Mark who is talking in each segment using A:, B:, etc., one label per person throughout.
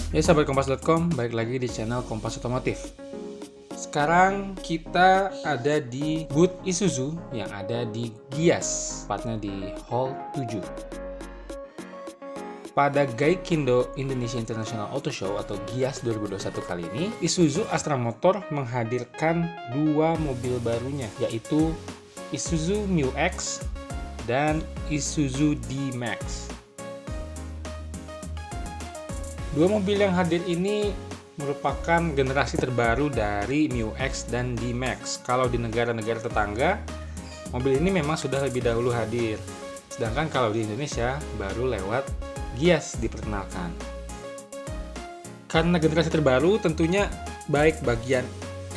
A: Ya sahabat kompas.com, balik lagi di channel Kompas Otomotif. Sekarang kita ada di booth Isuzu yang ada di Gias, tepatnya di Hall 7. Pada Gaikindo Indonesia International Auto Show atau GIAS 2021 kali ini, Isuzu Astra Motor menghadirkan dua mobil barunya, yaitu Isuzu Mu-X dan Isuzu D-Max. Dua mobil yang hadir ini merupakan generasi terbaru dari Mu-X dan D-Max. Kalau di negara-negara tetangga, mobil ini memang sudah lebih dahulu hadir. Sedangkan kalau di Indonesia, baru lewat GIAS diperkenalkan. Karena generasi terbaru, tentunya baik bagian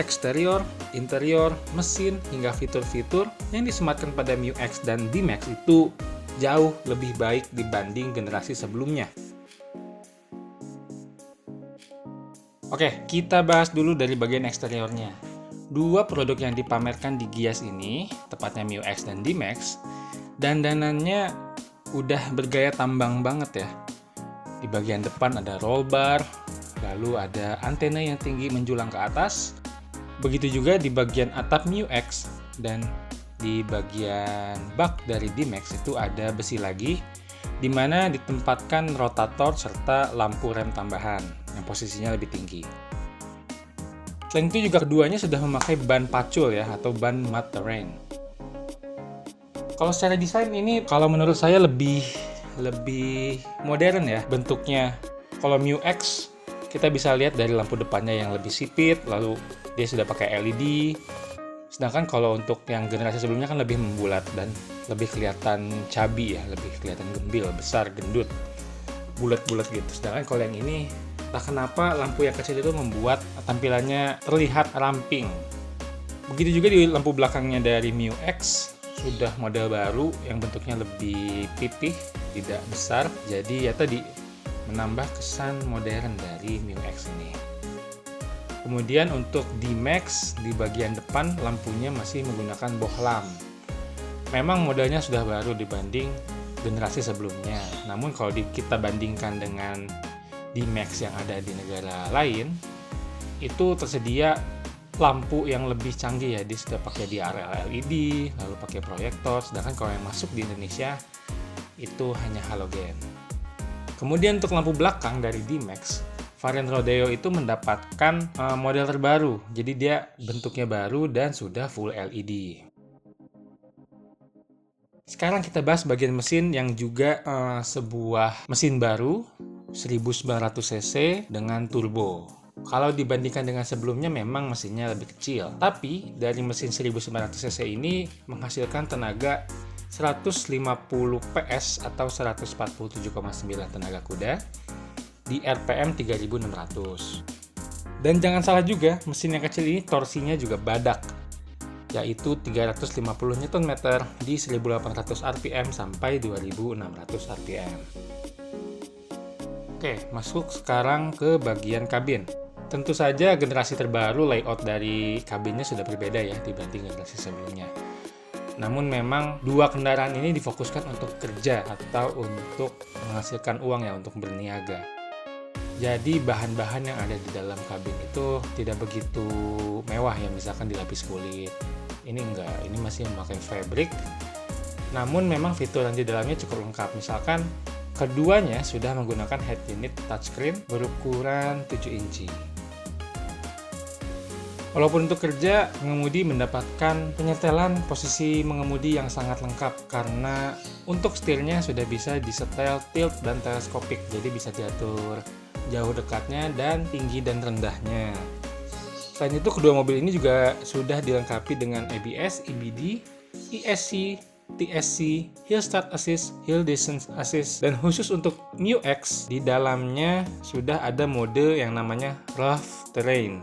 A: eksterior, interior, mesin, hingga fitur-fitur yang disematkan pada Mu-X dan D-Max itu jauh lebih baik dibanding generasi sebelumnya. Oke, kita bahas dulu dari bagian eksteriornya. Dua produk yang dipamerkan di GIAS ini, tepatnya Mu-X dan D-Max, dandanannya udah bergaya tambang banget ya. Di bagian depan ada roll bar, lalu ada antena yang tinggi menjulang ke atas. Begitu juga di bagian atap Mu-X, dan di bagian bak dari D-Max itu ada besi lagi, di mana ditempatkan rotator serta lampu rem tambahan yang posisinya lebih tinggi. Selain itu juga keduanya sudah memakai ban pacul ya, atau ban mud terrain. Kalau secara desain ini, kalau menurut saya lebih modern ya bentuknya. Kalau Mu-X kita bisa lihat dari lampu depannya yang lebih sipit, lalu dia sudah pakai LED. Sedangkan kalau untuk yang generasi sebelumnya kan lebih membulat dan lebih kelihatan cabi ya, lebih kelihatan gembil, besar, gendut, bulat-bulat gitu. Sedangkan kalau yang ini, entah kenapa lampu yang kecil itu membuat tampilannya terlihat ramping. Begitu juga di lampu belakangnya dari Mu-X, sudah model baru yang bentuknya lebih pipih, tidak besar. Jadi ya tadi, menambah kesan modern dari Mu-X ini. Kemudian untuk D-Max, di bagian depan lampunya masih menggunakan bohlam. Memang modelnya sudah baru dibanding generasi sebelumnya. Namun kalau kita bandingkan dengan D-Max yang ada di negara lain, itu tersedia lampu yang lebih canggih ya. Dia sudah pakai DRL LED, lalu pakai proyektor. Sedangkan kalau yang masuk di Indonesia itu hanya halogen. Kemudian untuk lampu belakang dari D-Max, varian Rodeo itu mendapatkan model terbaru. Jadi dia bentuknya baru dan sudah full LED. Sekarang kita bahas bagian mesin yang juga sebuah mesin baru 1900 cc dengan turbo. Kalau dibandingkan dengan sebelumnya memang mesinnya lebih kecil. Tapi dari mesin 1900 cc ini menghasilkan tenaga 150 PS atau 147,9 tenaga kuda di RPM 3600. Dan jangan salah juga, mesin yang kecil ini torsinya juga badak, yaitu 350 Nm di 1800 rpm sampai 2600 rpm. Oke, masuk sekarang ke bagian kabin. Tentu saja generasi terbaru layout dari kabinnya sudah berbeda ya dibanding generasi sebelumnya. Namun memang dua kendaraan ini difokuskan untuk kerja atau untuk menghasilkan uang ya, untuk berniaga. Jadi bahan-bahan yang ada di dalam kabin itu tidak begitu mewah ya, misalkan dilapis kulit. Ini enggak, ini masih memakai fabric. Namun memang fitur yang di dalamnya cukup lengkap. Misalkan keduanya sudah menggunakan head unit touchscreen berukuran 7 inci. Walaupun untuk kerja, pengemudi mendapatkan penyetelan posisi mengemudi yang sangat lengkap karena untuk setirnya sudah bisa disetel tilt dan teleskopik, jadi bisa diatur jauh dekatnya dan tinggi dan rendahnya. Selain itu, kedua mobil ini juga sudah dilengkapi dengan ABS, EBD, ESC, TSC, Hill Start Assist, Hill Descent Assist, dan khusus untuk Mu-X di dalamnya sudah ada mode yang namanya Rough Terrain.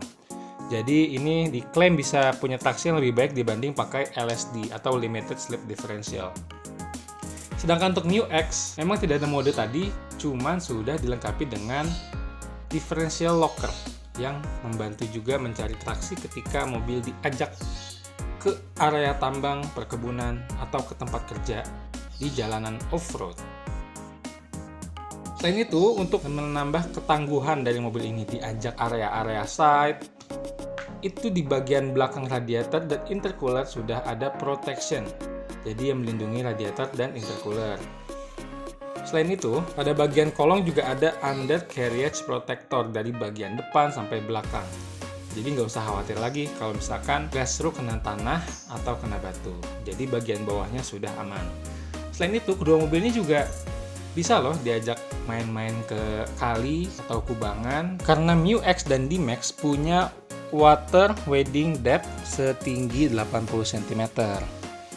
A: Jadi ini diklaim bisa punya traksi yang lebih baik dibanding pakai LSD atau Limited Slip Differential. Sedangkan untuk Mu-X memang tidak ada mode tadi, cuman sudah dilengkapi dengan differential locker yang membantu juga mencari traksi ketika mobil diajak ke area tambang, perkebunan, atau ke tempat kerja di jalanan off-road. Selain itu, untuk menambah ketangguhan dari mobil ini diajak area-area side, itu di bagian belakang radiator dan intercooler sudah ada protection, jadi yang melindungi radiator dan intercooler. Selain itu, pada bagian kolong juga ada undercarriage protector dari bagian depan sampai belakang. Jadi nggak usah khawatir lagi kalau misalkan gasruk kena tanah atau kena batu. Jadi bagian bawahnya sudah aman. Selain itu, kedua mobil ini juga bisa loh diajak main-main ke kali atau kubangan, karena MiuX dan D-Max punya water wading depth setinggi 80 cm.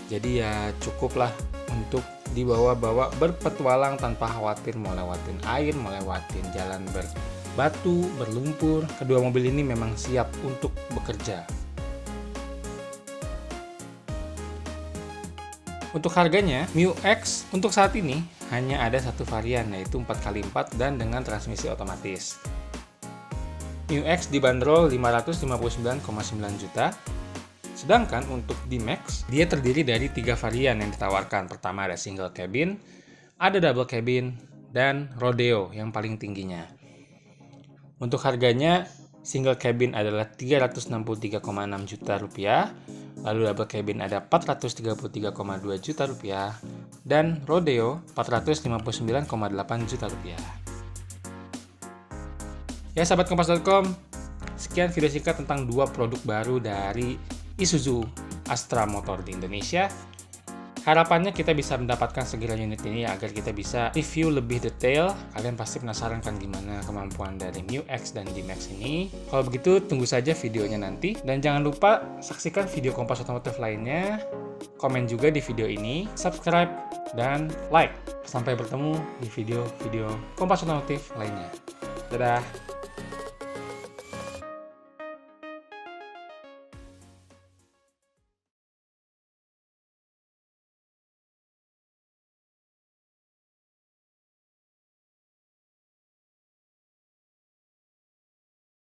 A: Jadi ya cukuplah untuk dibawa-bawa berpetualang tanpa khawatir mau lewatin air, mau lewatin jalan berbatu, berlumpur. Kedua mobil ini memang siap untuk bekerja. Untuk harganya, MiuX untuk saat ini hanya ada satu varian, yaitu 4x4 dan dengan transmisi otomatis. MiuX dibanderol 559,9 juta. Sedangkan untuk D-Max, dia terdiri dari 3 varian yang ditawarkan. Pertama ada single cabin, ada double cabin, dan rodeo yang paling tingginya. Untuk harganya, single cabin adalah 363,6 juta rupiah, lalu double cabin ada 433,2 juta rupiah, dan rodeo 459,8 juta rupiah. Ya sahabat Kompas.com, sekian video singkat tentang 2 produk baru dari Isuzu Astra Motor di Indonesia. Harapannya kita bisa mendapatkan segera unit ini agar kita bisa review lebih detail. Kalian pasti penasaran kan gimana kemampuan dari MiuX dan D-Max ini. Kalau begitu tunggu saja videonya nanti. Dan jangan lupa saksikan video Kompas Otomotif lainnya. Komen juga di video ini, subscribe, dan like. Sampai bertemu di video-video Kompas Otomotif lainnya. Dadah!